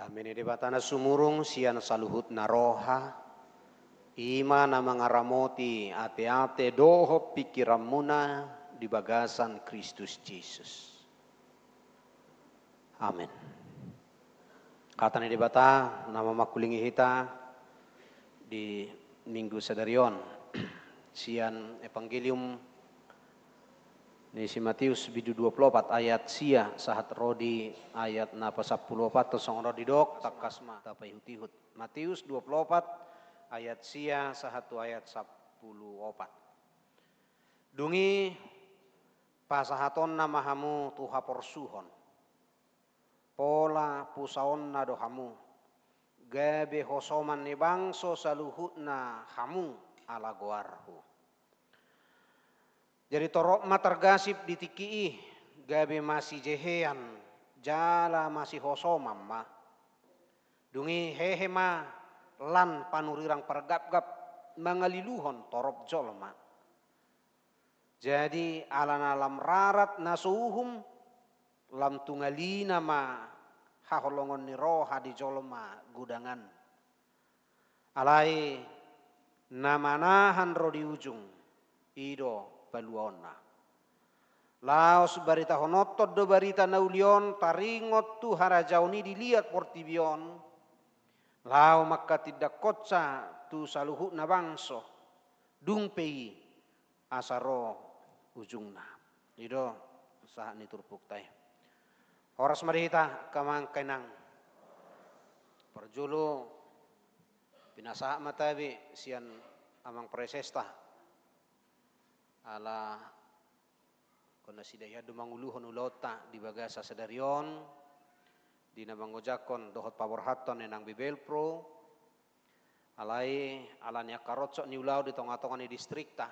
Amin di batana sumurung sian saluhut naroha ima na mangaramoti ate-ate doho pikiramuna di bagasan Kristus Yesus. Amin. Kata ni di bata nama makulingi hita di minggu sedarion sian evangelium ni si Matius bidu 24 ayat sia sahat rodi ayat napa 14 tosong rodi dok takasma tapa ihut-ihut. Matius 24 ayat sia sahat ayat 14. Dungi pasahaton namahamu tuha porsuhon. Pola pusaon na dohamu. Gabe hosoman ni bangso saluhutna hamu ala goarhu. Jadi torok matargasip ditikii gabe masih jehean jala masih hosomam ma. Dungi hehema lan panurirang pergap-gap mangaliluhon torop jolma. Jadi alam rarat nasuhum lam tungalina ma haholongon ni roha di jolma gudangan. Alai namanahan ro di ujung ido baluona. Laos barita honotot do barita naulion taringot tu harajauni dilihat portibion. Lao maka tidak kotsa tu saluhu na bangso dungpei asaro ujungna. Ido sah ni turpuktai. Horas marita kamang kenang. Perjulu pinasa matabi sian amang presesta. Ala kona sidaya dumanguluhon ulota di bagasa sedarion di namangojakon dohot paborhaton enang bibelpro alai alanya karotso ni ulau di tonga-tonga ni distrikta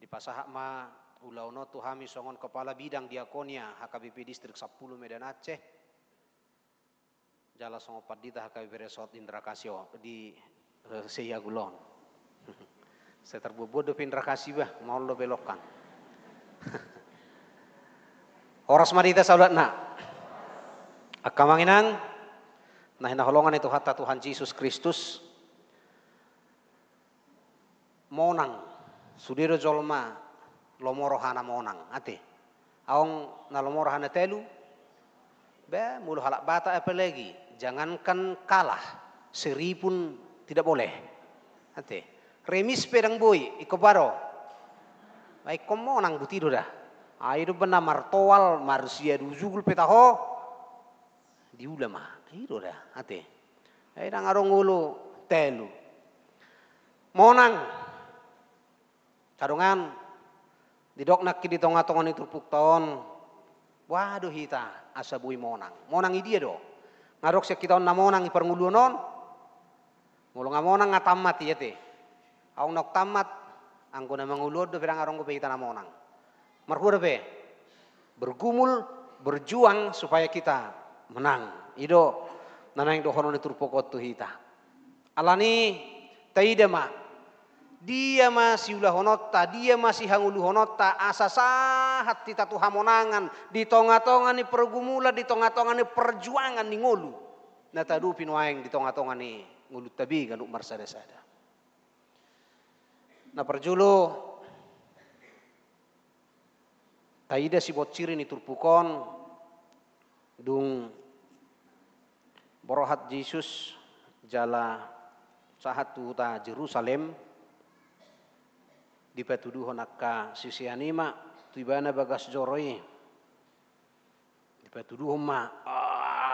di pasahak ma ulau no tuhami songon kepala bidang diakonia HKBP distrik 10 Medan Aceh jala songo padita HKBP Resort Indra Kasio di Seyagulon. Saya terbobodo pindra kasih bah mau lo belokkan. Horas marita saulat na. Akamanginang nah holongan itu hatta Tuhan Yesus Kristus monang sudiro jolma lomorohana monang ate. Aong na lomorohana telu be mulu halak bata apa lagi jangankan kalah seri pun tidak boleh ate. Remis pedang boy iko baro. Baik komo nang butido dah. Aido bena martoal marsia duzugul petaho. Diulama. Aido dah ate. Ai nang arong ulu telu. Monang. Cadongan didok nak di tonga-tonga ni turpuk ton. Waduh hita asa bui monang. Monang idia do. Ngarok sekita na monang iparngulunon. Mulunga monang ngatamat ya te. Aung nak tamat, angko na mangulod do pirang arong ko pe kita namonang. Marhura pe, bergumul, berjuang supaya kita menang. Ido nanang do hono ni turpokot tu hita. Alani taida ma, dia masih ulah honota, dia masih hangulu honota, asa sahat kita tu hamonangan di tonga-tonga ni pergumulan, di tonga-tonga ni perjuangan ni ngolu. Natadu pinuaing di tonga-tonga ni ngulu tabi kan umar sada-sada. Na perjulu taida si bociri ni turpukon dung borohat Yesus jala sahat tuta Jerusalem di petuduhon akka sisianima tuibana bagas joroi di petuduhon ma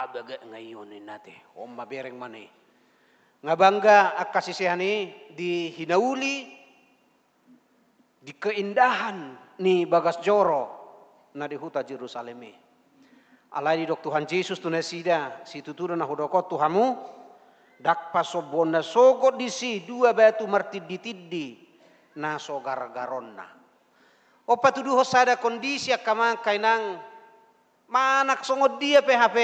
baga ngayon nate omma bereng mane ngabangga akka sisiani di hinauli di keindahan ni bagas joro na di huta Jerusalem. Alai di dok Tuhan Yesus tunesida si tuturo na hudokot Tuhamu dak pasobona sogot di si dua batu martiddi na sogar-garonna. Opa tuduho sada kondisi akamang kainang manak songod dia PHP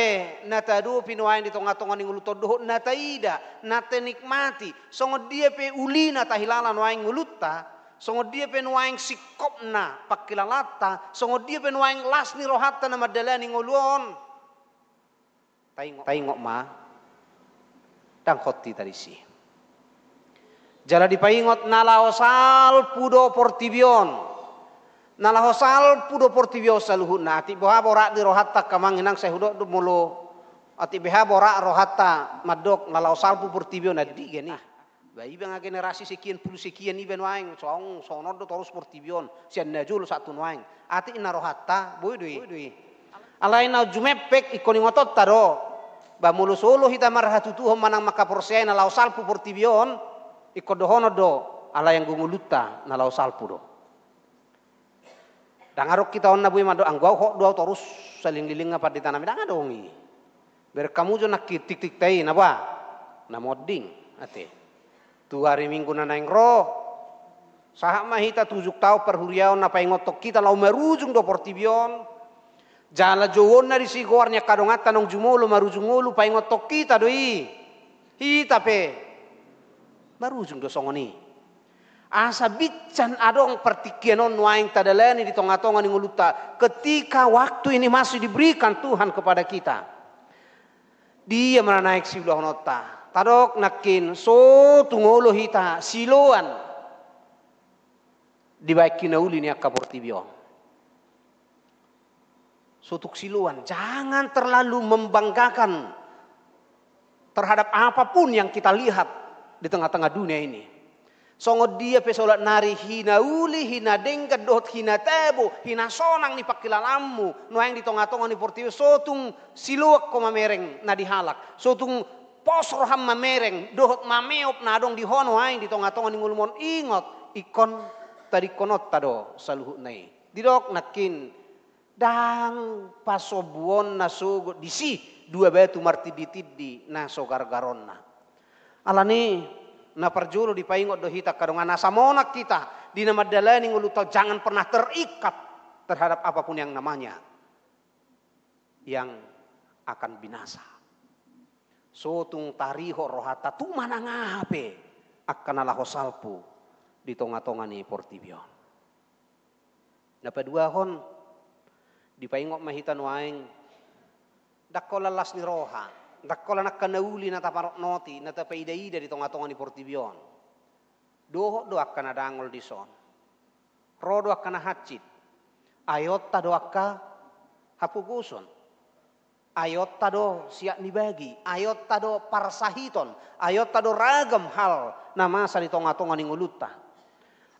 natadu pinuain di tonga-tonga ning ulutodoh nataida natenikmati songod dia pe uli natahilalan waing ulutta. Songod dia penuaing sikopna pakilalata, songod dia penuaing las ni rohata na madalani nguluon. taingok ma dang hoti tadi si. Jala dipaingot nalaosal pudo portibion. Nalahosal pudo portibio saluhuna ati boha borak di rohatta kamanginang sehudok du mulu ati beha borak rohatta madok nalahosal pu portibio nadi geni. Bayi bang generasi sekian puluh sekian iben waeng song sono do terus portibion sian najul satu waeng ati ina rohatta boy dui. Alaina jumepek ikoni ngotot taro ba mulu solo hita marhatu tu manang maka porsiai nalahosal pu portibion ikodohono do ala yang gunguluta nalahosal pu do. Dangarok kita on nabuy mado anggau hok dua terus saling liling apa di tanah midang adongi. Ber kamu jo nak tik tai napa? Na modding ate. Tu hari minggu na naing roh. Sahak mahita tujuk tau perhuriaon na paingotok kita lau merujung do portibion. Jala jowon na di sigornya kadongat tanong jumulu marujungulu paingotok kita doi. Hita pe. Marujung do songoni. Asa bican adong pertikianon waing tadalani di tonga-tonga ni nguluta ketika waktu ini masih diberikan Tuhan kepada kita. Dia menaik siluah nota. Tadok nakin so tungolo hita siloan dibaikin uli ni akaportibio. Sotuk siluan jangan terlalu membanggakan terhadap apapun yang kita lihat di tengah-tengah dunia ini. Songo dia pesolat nari hina uli, hina dengkat, dohot hina tebo, hina sonang ni pakilalamu. Nuaing di tonga-tonga ni portiyo, sotung siluak ko mamereng na dihalak. Sotung posro ham mamereng, dohot mameop na adong di hono aing di tonga-tonga ni ngulumon. Ingot, ikon tadi konot tado saluhut nai. Didok nakin, dang pasobuon na sugot disi, dua batu martidi-tidi na sogar-garon na. Alani, na perjulu di paingot do hita kadongan asa monak kita di nama dalani ngulutau jangan pernah terikat terhadap apapun yang namanya yang akan binasa. Sotung tariho rohata tu mana ngape akan alaho salpu di tonga-tonga ni portibio. Napa dua hon di paingot mahita nuaing dakola las ni roha. Dakkola nak kanauli na taparok noti na tapaida-ida di tonga-tonga ni portibion. Doho do akan adangol di son. Rodo akan hacit. Ayota do akka hapuguson. Ayota do siak nibagi. Ayota do parsahiton. Ayota do ragam hal na masa di tonga-tonga ni nguluta.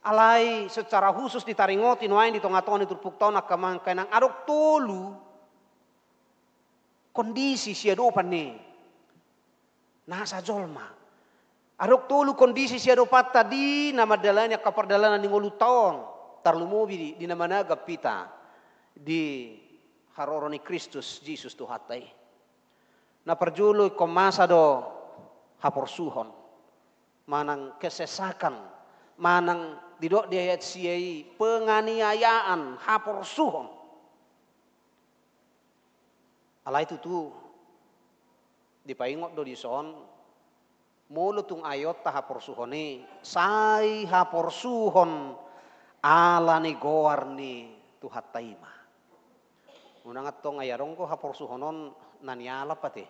Alai secara khusus ditaringoti nuain di tonga-tonga ni turpuk taon akamangkay nang adok tolu kondisi siya dopan ni nasa jolma. Adok tolu kondisi siya dopat tadi nama dalanya kapardalanan ni ngulutaon tarlumubi di nama nagap pita di haroroni Kristus Jesus tuhatai. Na perjulu komasa do haporsuhon manang kesesakan manang didok di ayat siyai penganiayaan haporsuhon. Alai itu tu dipaingot do di son mulutung ayot ta haporsuhoni sai haporsuhon ala ni goar ni tuhat taima. Unangat tong ayarong ko haporsuhonon naniala pate.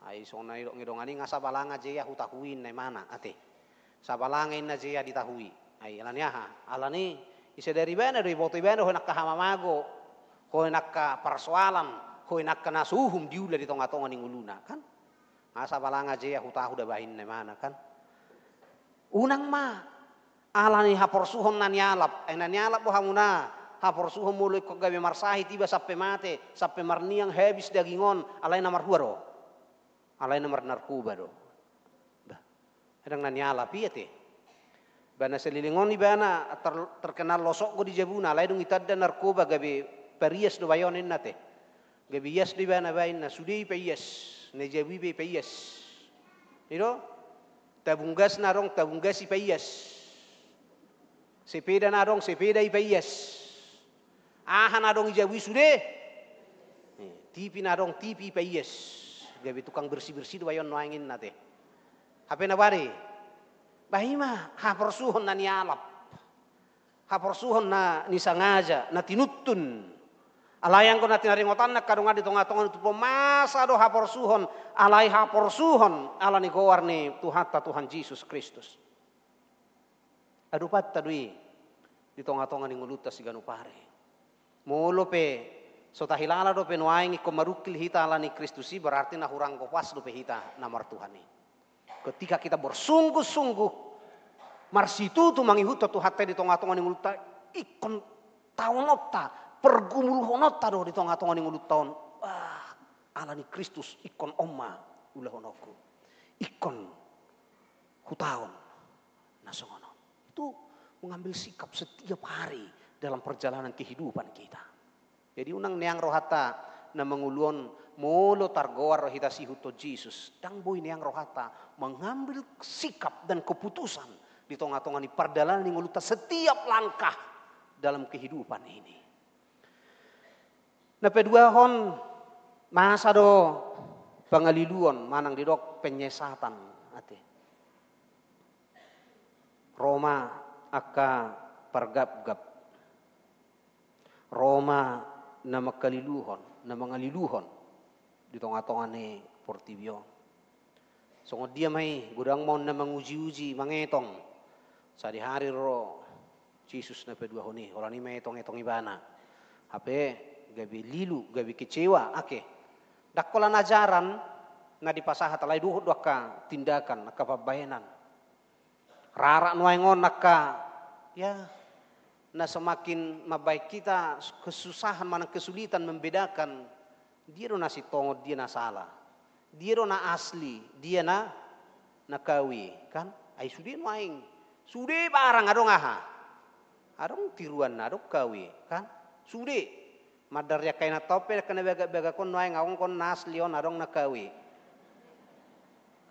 Ay sona ngidongani nga sabalanga jeya hutahuin na mana ate. Sabalangin na jeya ditahui. Ay alanya ha. Alani isa dari bana do iboto ibana ho nakahamamago ho nakaparsoalan. Hoi nak kena suhum diula di tonga-tonga ni nguluna kan. Asa balanga jeya hutahu da bahin na mana kan. Unang ma ala ni haporsuhon nanyalap. Nanyalap bo hamuna. Haporsuhon mulai kok gawe marsahi tiba sampai mate. Sampai marniang habis dagingon. Alay na marhua do. Alay na marnarkuba do. Edang nanyalap iya te. Bana selilingon ni bana terkenal losok go di jabuna. Alay dong itad da narkoba gawe perias do bayonin nate. Gabiyas di ba na bayin na sudi payas, na jawi payas. Ito, tabunggas na rong tabunggas payas. Sepeda na rong sepeda payas. Aha na rong jawi sude. Tipi na rong tipi payas. Gabi tukang bersih-bersih do ayon noangin nate. Hape na bari. Bahima haporsuhon na nialap. Haporsuhon na nisangaja, na tinutun. Alayang ko natin naringotan na kadunga di tonga-tonga itu masa do hapor suhon, alay hapor suhon, ala ni gowar ni Tuhan Yesus Kristus. Adupat tadui di tonga-tonga ni nguluta si ganupare. Molo pe so tahilala do pe noaing ko marukil hita ala ni Kristusi berarti na hurang ko pas do pe hita namar Tuhan ni. Ketika kita bersungguh-sungguh marsitu tu mangihuta tu hate di tonga-tonga ni nguluta ikon taunota pergumul honota do di tonga-tonga ni ngulut taon. Ala ni Kristus ikon oma ulah honoku. Ikon hutaon nasongono. Itu mengambil sikap setiap hari dalam perjalanan kehidupan kita. Jadi unang niang rohata na menguluon molo targoar rohita sihuto Jesus. Dang boy niang rohata mengambil sikap dan keputusan di tonga-tonga ni perjalanan ni nguluta setiap langkah dalam kehidupan ini. Na pedua hon masa do pangaliluon manang didok penyesatan ate. Roma aka pargap-gap. Roma na makaliluhon, na mangaliluhon di tonga-tonga ni Portibio. So dia may gudang mo na manguji-uji mangetong sa di hari ro Jesus na pedua honi orang ni may etong ibana. Hape gabi lilu, gabi kecewa, dakkolan ajaran na dipasahat alay duhod ka tindakan, naka pabayanan. Rara nuaingon naka, na semakin mabaik kita kesusahan mana kesulitan membedakan dia na si tongod, dia na salah. Dia na asli, dia na nakawi, kan? Ay sudi nuaing, sudi barang adong aha. Adong tiruan na adong kawi, kan? Sudi. Madar ya kaina tope kana bega kon noai ngawong kon nas lion arong nakawi.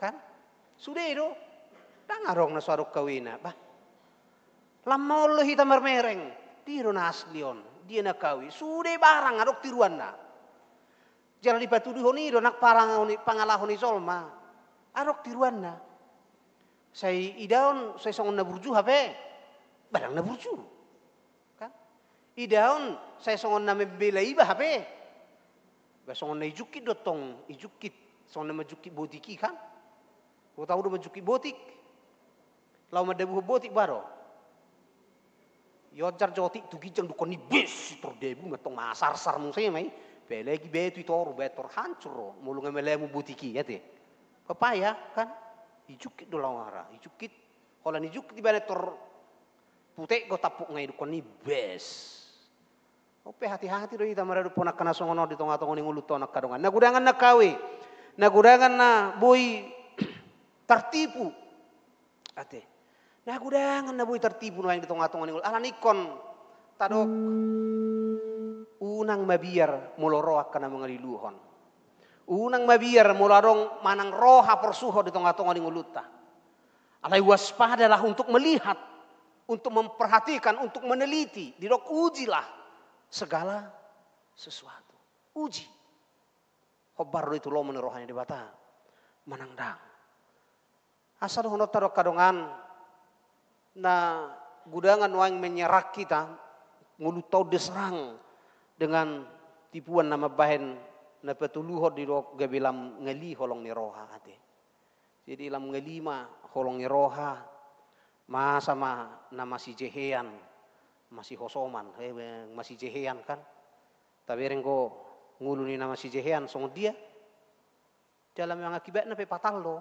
Kan? Sudah itu. Dang arong na suarok kawina. Bah. Lamol hita mermereng. Tiro nas lion. Dia nakawi. Sudah barang arok tiruan na. Jalan di batu dihoni do nak parang pangalahoni solma. Arok tiruan na. Saya idaon saya songon na burju hape. Barang na burju. Idaon saya songon na mebela iba hape. Ba songon na ijukit dotong ijukit songon na majukit botiki kan. Ko tahu do majukit botik. Lau madabu botik baro. Yojar jotik tu gijang dukon ni bes tordebu matong masar-sar mung saya mai. Belegi betu itoru betor hancur mulu ngamelemu botiki ya te. Papaya kan ijukit do lawara ijukit holan ijukit di bale tor putek go tapuk ngai dukon ni bes. Ope hati-hati do ita maradu ponak kana songono di tonga-tonga ni nguluto nak kadongan. Nagudangan na kawi. Nagudangan na boy tertipu. Ate. Nagudangan na boy tertipu no di tonga-tonga ni nguluto. Ala nikon tadok unang mabiar muloro kana mangaliluhon. Unang mabiar mularong manang roha persuho di tonga-tonga ni nguluta. Alai waspadalah untuk melihat, untuk memperhatikan, untuk meneliti. Didok ujilah segala sesuatu. Uji. Hobar itu lo menerohanya di bata. Manangdang. Asal honot tarok kadongan na gudangan wang menyerak kita ngulutau deserang dengan tipuan nama bahen na petuluhod di rok gabilam ngali holong ni roha ate. Jadi lam ngelima holong ni roha sama nama si jehean masih hosoman, masih jehean kan. Tapi rengko nguluni nama si jehean song dia dalam yang akibatnya pe patal lo.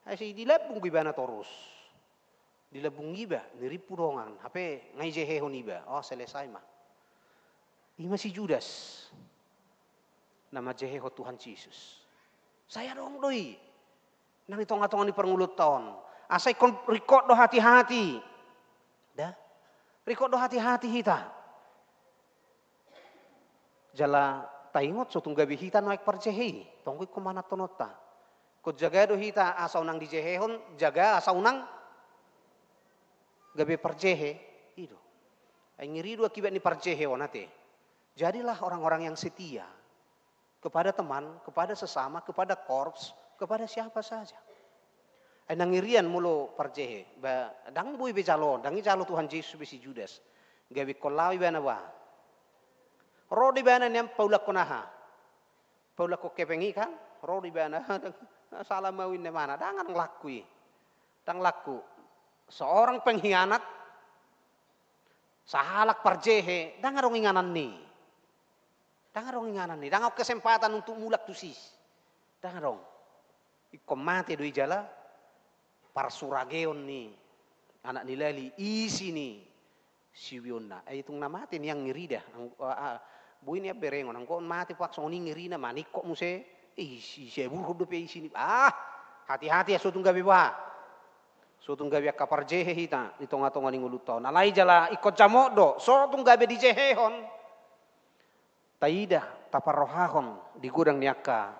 Asi dilabung gibana terus. Dilabung giba niripu dongan, hape ngai jehehon iba. Oh selesai mah. Ini masih Judas. Nama jeheho Tuhan Yesus. Saya dong doi. Nang tonga-tonga di permulut tahun. Asai kon record do hati-hati. Dah. Record do hati-hati kita. Jala taingot so tunggabi hita naik perjehi. Tonggoy kumana tonota. Ko jaga do hita asa unang di jehehon, jaga asa unang gabi perjehe. Itu. Ay ngiri do akibat ni perjehe onate. Jadilah orang-orang yang setia kepada teman, kepada sesama, kepada korps, kepada siapa saja. Ay nangirian mulo perjehe. Ba dang boy be calo, dangi calo Tuhan Yesus besi Judas. Gabi kolawi bana ba. Ro di bana niam paula konaha. Paula ko kepengi kan? Ro di bana salah mawin ne mana? Dangan lakui. Dang laku. Seorang pengkhianat sahalak parjehe, dangan rong inganan ni. Dangan rong inganan ni. Dangan kesempatan untuk mulak tusis. Dangan rong. Ikom mati doi jala parsurageon ni. Anak nilali isi ni. Siwionna. Itung namatin yang ngiridah. Buin ya berengon. Angkon mati pak soni ngirina manik kok muse. Isi sebur hudup isi ni. Hati-hati ya sutung gabi bah. Sutung gabi kaparjehe hita. Di tonga-tonga ni ngulutau. Nalai jala ikut jamodo. Sutung gabi di jehehon. Taida taparrohahon. Di gudang niaka.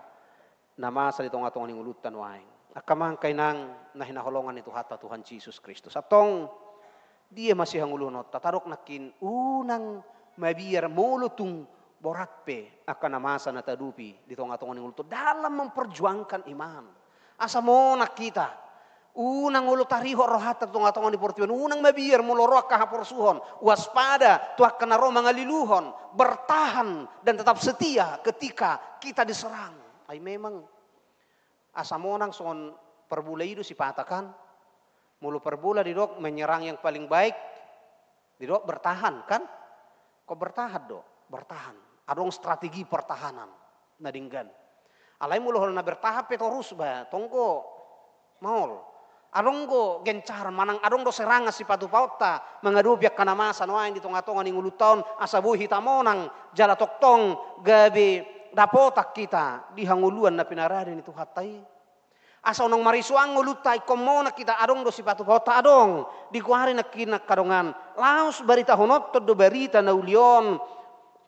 Nama sa di tonga-tonga ni ngulutan waing. Akamang kainang nahinaholongan itu hata Tuhan Yesus Kristus. Atong dia masih hangulunot. Tatarok nakin unang mabiar mulutung boratpe akan namasa natadupi di tonga-tonga ni ngulutan. Dalam memperjuangkan iman. Asa mo kita. Unang ulo tariho rohata tonga-tonga ni portiwan. Unang mabiar muloro kahaporsuhon. Waspada tuak kenaro mangaliluhon. Bertahan dan tetap setia ketika kita diserang. Ay memang asa monang son perbula itu sipatakan. Mulu perbula didok menyerang yang paling baik. Didok bertahan kan? Kok bertahan dok? Bertahan. Adong strategi pertahanan. Nadinggan. Alai mulu holna bertahap terus ba. Tongko maul. Adong go gencar manang adong do seranga si patu pauta mangadu biak kana masa noain di tonga-tonga ni ngulutaon asabu hitamonang jala toktong gabi dapotak kita dihanguluan na pinaraden itu hatai asa onong marisuang ngulutai komona kita adong do si patu pauta adong dikuari na kinak kadongan laos barita honot do barita na ulion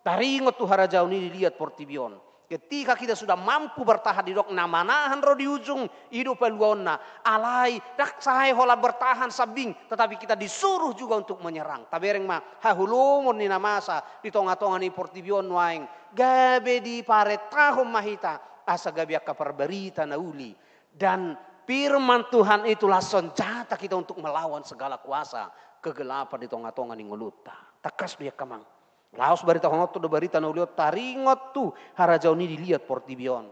taringot tu harajau ni dilihat portibion. Ketika kita sudah mampu bertahan di dok namanahan ro di ujung hidup peluona alai dak sahai hola bertahan sabing tetapi kita disuruh juga untuk menyerang tabereng mah hahulumun ni namasa di tonga-tonga ni portibion waing gabe di pare tahun mahita asa gabe akka perberita nauli dan firman Tuhan itulah senjata kita untuk melawan segala kuasa kegelapan di tonga-tonga ni nguluta takas dia kamang. Laos barita hongot tu do barita na uliot taringot tu harajau ni dilihat portibion.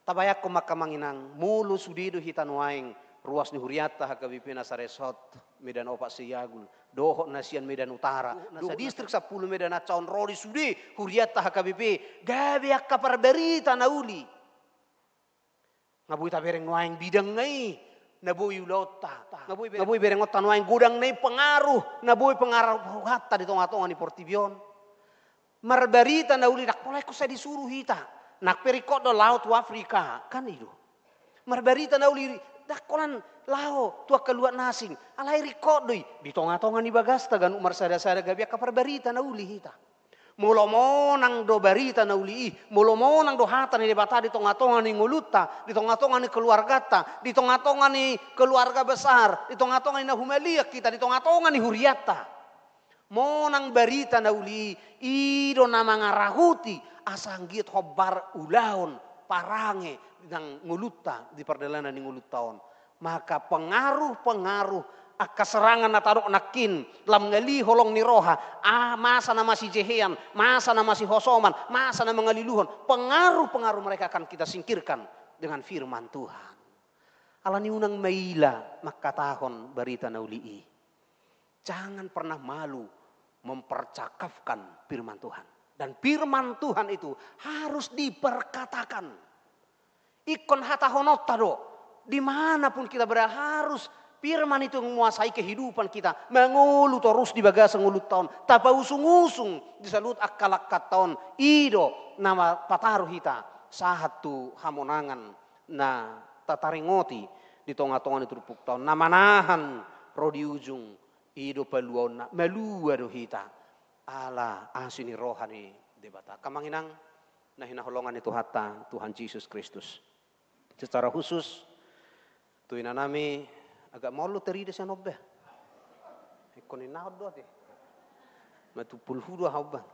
Tabayak ko makamanginang mulu sudido hitan waing ruas ni huriata hakabipi na saresot Medan Opak Siyagul dohok nasian Medan Utara sa distrik 10 Medan Acaon rodi sudi huriata hakabipi gabi akka parberita na uli. Ngabuy tabereng waing bidang ngai nabuy ulota, nabuy berengot tanwaing gudang na pengaruh, nabuy pengaruh hata di tonga-tonga ni portibion. Marbarita na uli nakpolay ko sa disuruh hita, nakperikot do laut wa Afrika, kan itu. Marbarita na uli dakolan lao tua keluar nasing, alay rikot doy di tonga-tonga ni bagasta ganu marsada-sada gabi ka parbarita na uli hita. Mulo monang do barita na uli mulo monang do hata ni debata di tonga-tonga ni nguluta di tonga-tonga ni keluarga ta di tonga-tonga ni keluarga besar di tonga-tonga ni nahumalia kita di tonga-tonga ni huriata monang barita na uli ido nama ngarahuti asanggiat hobar ulaon parange nang nguluta di perdalanan ni ngulutaon maka pengaruh keserangan na tarok nakin lam ngali holong ni roha masa na masih jehean masa na masih hosoman masa na mengaliluhon pengaruh mereka akan kita singkirkan dengan firman Tuhan alani unang maila makatahon barita na ulii jangan pernah malu mempercakapkan firman Tuhan dan firman Tuhan itu harus diperkatakan ikon hatahonot tado dimanapun kita berada harus firman itu menguasai kehidupan kita. Mengulu terus di bagasa ngulut tahun. Tapa usung-usung disalut akal-akal tahun. Ido nama pataruh hita. Sahatu hamonangan na tataringoti di tonga-tonga itu rupuk tahun. Namanahan rodi ujung. Ido peluona melua do hita. Ala asini rohani debata. Kamanginang na hinaholongan itu hata Tuhan Yesus Kristus. Secara khusus tuina nami agak malu terida sa nobbe. Ikon inahod do ti. Matupul hudo hauban.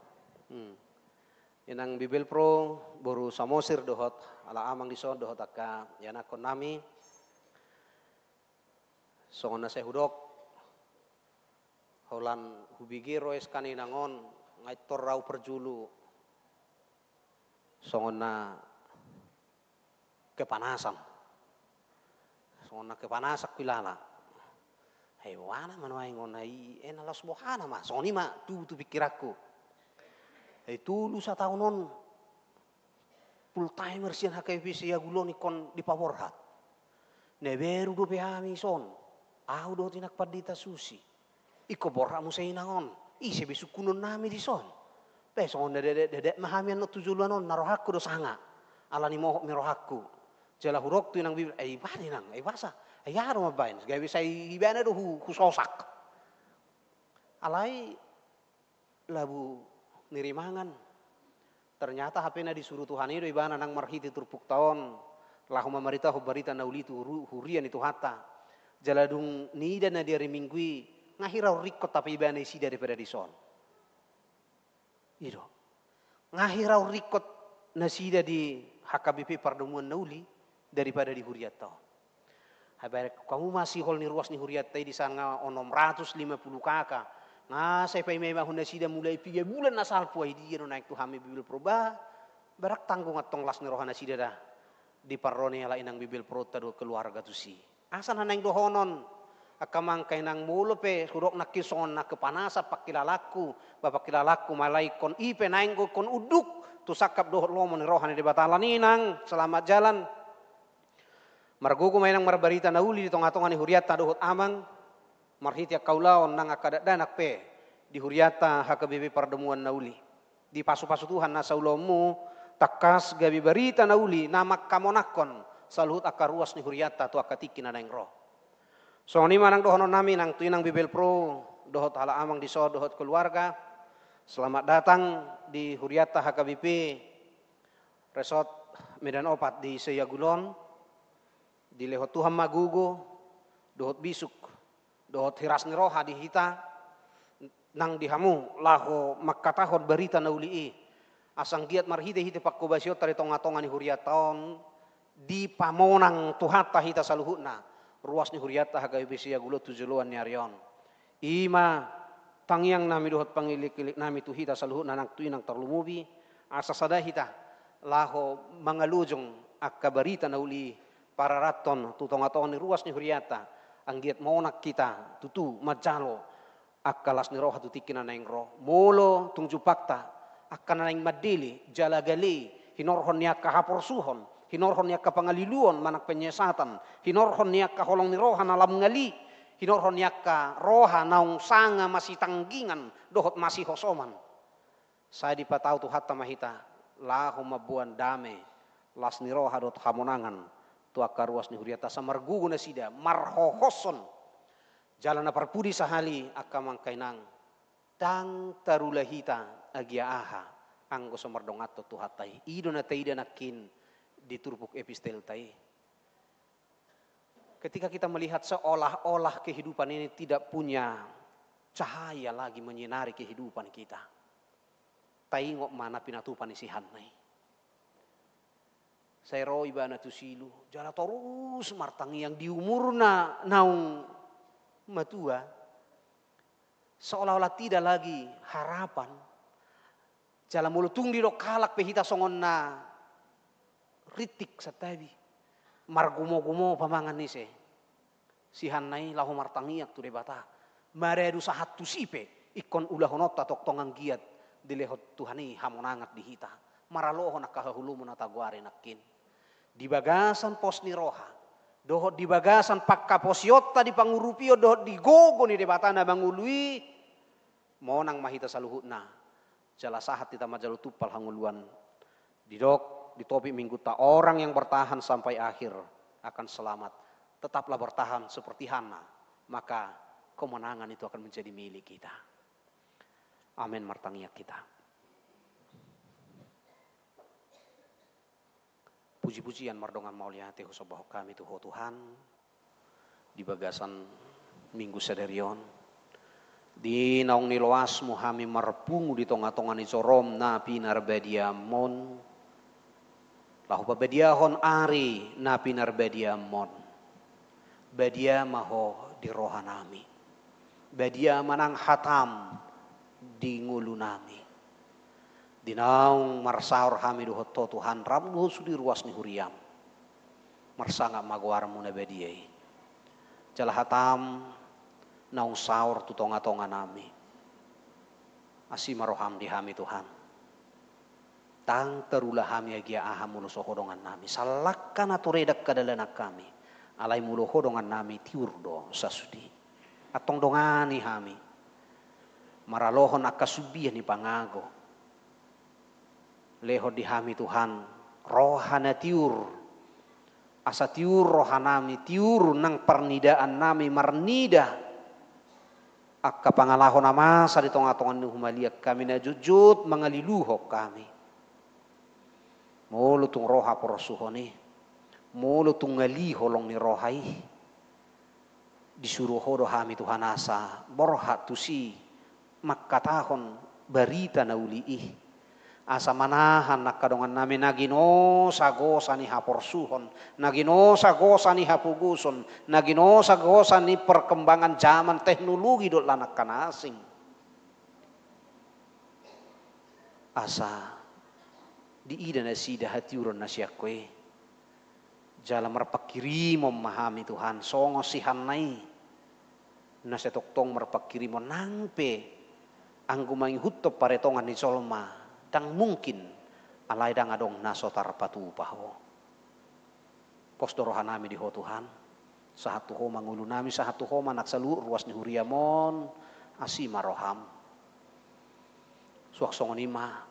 Inang Bibel Pro boru samosir dohot ala amang dison dohot akka yanakon nami. Songona saya hudok holan hubigiro es kaninangon ngai torrau perjulu songona kepanasan. Songona kepanasan kilala. Hewana manuai ngonai enala subhana ma. Songoni ma tu pikiraku. Itu lusa tahunon full timer sian HKBP ya guloni kon di paborhat. Neberu do behami son. Au do tinak padita susi. Iko borha musai nangon. Ise besukunon nami di son. Son dedek mahami no tujuluanon narohaku do sanga. Ala ni mohok mirohaku. Jala hurok tu nang bibir. Bani nang. Basa. Yaro mabain. Gaya bisa ibana do husosak. Alai labu nirimangan. Ternyata HP na disuruh Tuhan itu ibana nang marhiti turpuk tahun. Lahu mamarita hubarita nauli tu hurian itu hata. Jaladung nida na dia remingui ngahirau rikot tapi ibana isi daripada dison. Itu. Ngahirau rikot nasida di HKBP Pertemuan Nauli daripada di huriat tahun. Habar kamu masih hol ni ruas ni huriat tay di sana onom 150 kakak. Nah, saya pay may mahuna sida mulai 3 bulan na salpo ay di naik tu hami bibil proba. Barak tanggung atong las ni rohana sida dah. Di parroni ala inang bibil prota do keluarga tu si. Asan hanang dohonon. Akamang kay nang mulo pe hurok nakison na kepanasa pakilalaku. Bapak kilalaku malay kon ipe naing kon uduk. Tu sakap dohot lomo ni rohana di batalan inang. Selamat jalan. Margugo may nang marbarita na uli di tonga-tonga ni huriat na dohot amang. Marhitia kaulaon nang akadat danak pe di huriata HKBP Pertemuan Nauli di pasu-pasu Tuhan na saulomu takas gabi barita nauli namak kamonakon saluhut akaruas ni huriata tu akatiki na nang roh. So ni manang dohonon nami nang tuinang Bibel Pro dohot hala amang di so dohot keluarga. Selamat datang di huriata HKBP Resort Medan Opat di Seyagulon di lehot Tuhan Magugo dohot bisuk dohot hiras ni roha di hita nang dihamu laho makatahod berita nauli asang giat marhite hite pakko basyo tari tonga-tonga ni huriaton di pamonang tuhata hita saluhutna ruas ni huriata HKBP Siagulo tujuluan ni aryon ima tangyang nami dohot pangilik-ilik nami tu hita saluhutna nang tuinang terlumubi asa sada hita laho mangalujong akka berita nauli para raton tu tonga-tonga ni ruas ni huriata anggiat monak kita tutu majalo akalas ni roh hatu tikina naing roh molo tungju pakta akan naing madili jalagali hinorhon niya kahaporsuhon hinorhon niya kapangaliluon manak penyesatan hinorhon niya kaholong ni roha nalam ngali hinorhon niya ka roha naung sanga masih tanggingan dohot masih hosoman saya dipatau tu hatta mahita lahu mabuan dame las ni roha dot hamonangan tu akaruas ni huriata samargugo na sida marhohoson jalan na parpudi sahali akamang kainang tang tarulahita agia aha anggo somardongato tu hatai ido na taida nakin di turpuk epistel tai ketika kita melihat seolah-olah kehidupan ini tidak punya cahaya lagi menyinari kehidupan kita tai ngok mana pinatupan isihan nai saya roh ibana tu silu jala terus martangi yang di umurna naung matua seolah-olah tidak lagi harapan jala mulutung di kalak pehita songon na ritik satabi margumo-gumo pamangan nise sihan nai lahu martangiak tu debata maredu sahat tu sipe ikon ulahonota tok tongang giat dilehot tuhani hamonangat di hita maralohon nakahahulumun ataguare nakin di bagasan pos ni roha dohot di bagasan pakka posiota di pangurupio dohot di gogo ni debatana bangului monang mahita saluhutna jala sahat kita majalu tupal hanguluan didok di topi minggu ta orang yang bertahan sampai akhir akan selamat tetaplah bertahan seperti Hana maka kemenangan itu akan menjadi milik kita amin martangiak kita. Puji-pujian mardongan mauliate husobaho kami tuho Tuhan di bagasan minggu sederion di naung niloas muhami marpungu di tonga-tonga ni sorom napi narbediamon lahu pabediahon ari napi narbediamon badia maho di rohanami badia manang hatam di ngulu nami Dinaung marsaur hami duhoto Tuhan ramdu sudi ruas ni huriam. Marsanga magwar muna bediai. Jalahatam naung saur tu tonga-tonga nami. Asi maroham di hami Tuhan. Tang terulah hami agia aha mulu sohodongan nami. Salakkan atau redak kadalanak kami. Alai mulu hodongan nami tiurdo sasudi. Atong dongani hami. Maralohon akasubiah ni pangago. Leho di hami Tuhan. Rohana tiur. Asa tiur rohanami tiur nang pernidaan nami marnida. Akka pangalahon amasa di tonga-tongan ni humaliak kami na jujut mangaliluhok kami. Mulu tung roha porosuhoni. Mulu tung ngali holong ni rohai. Disuruh hodo hami Tuhan asa. Borhat tusi makkatahon barita na uliih. Asa manahan nakadongan nami naginosa gosa ni haporsuhon, naginosa gosa ni hapuguson, naginosa gosa ni perkembangan zaman teknologi dot lanak kanasing. Asa di ida na sida hatiuron na siyakwe. Jala marpakiri memahami Tuhan, songo sihanay. Na setoktong marpakiri mo nangpe, ang gumangi hutop paretongan ni solma. Dang mungkin alay dang adong nasotar patu paho. Postorohan nami di ho Tuhan. Sahatu ho mangulu nami sahatu ho manaksalu ruas ni huriamon asi maroham. Suak songon ima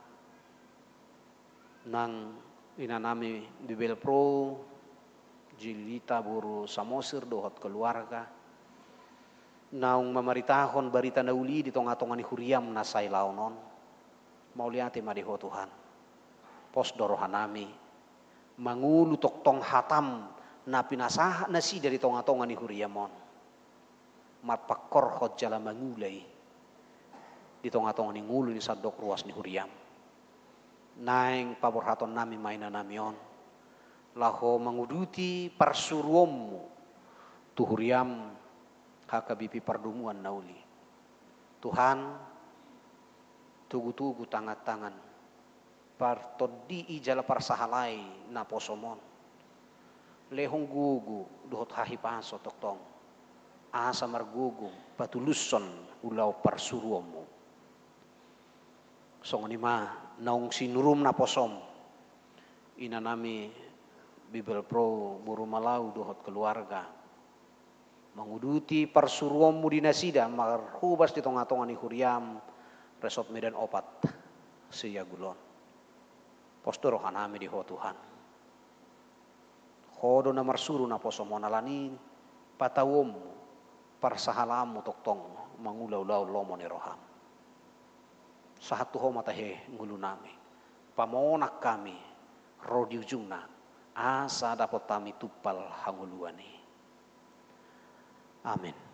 nang inanami bibel pro jilita buru samosir dohot keluarga. Naung mamaritahon barita nauli di tonga-tonga ni huriam nasai launon. Mauliati madiho Tuhan. Pos dorohan nami. Mangulu toktong hatam. Na pinasah nasi dari tonga-tonga ni huriamon. Matpakor hot jala mangulay. Di tonga-tonga ni ngulu ni sadok ruas ni huriam. Naing paborhaton nami mainan namion. Laho manguduti parsuruommu. Tu huriam hakabipi pardumuan nauli. Tuhan tugu-tugu tangan-tangan partodi ijala parsahalai na posomon lehong gugu dohot hahi paso toktong asa margugu patuluson ulau parsuruomu songonima naung sinurum na posom inanami bibel pro buru malau dohot keluarga menguduti parsuruomu di nasida marhubas di tonga-tonga ni huriam resort medan opat siya gulon. Postoro hanami di ho Tuhan. Hodo na marsuru na posomon alani patawom parsahalamu toktong mangulaw-law lomo ni roham. Sahatu ho matahe ngulu nami. Pamonak kami rodi ujungna asa dapat kami tupal hanguluani. Amin.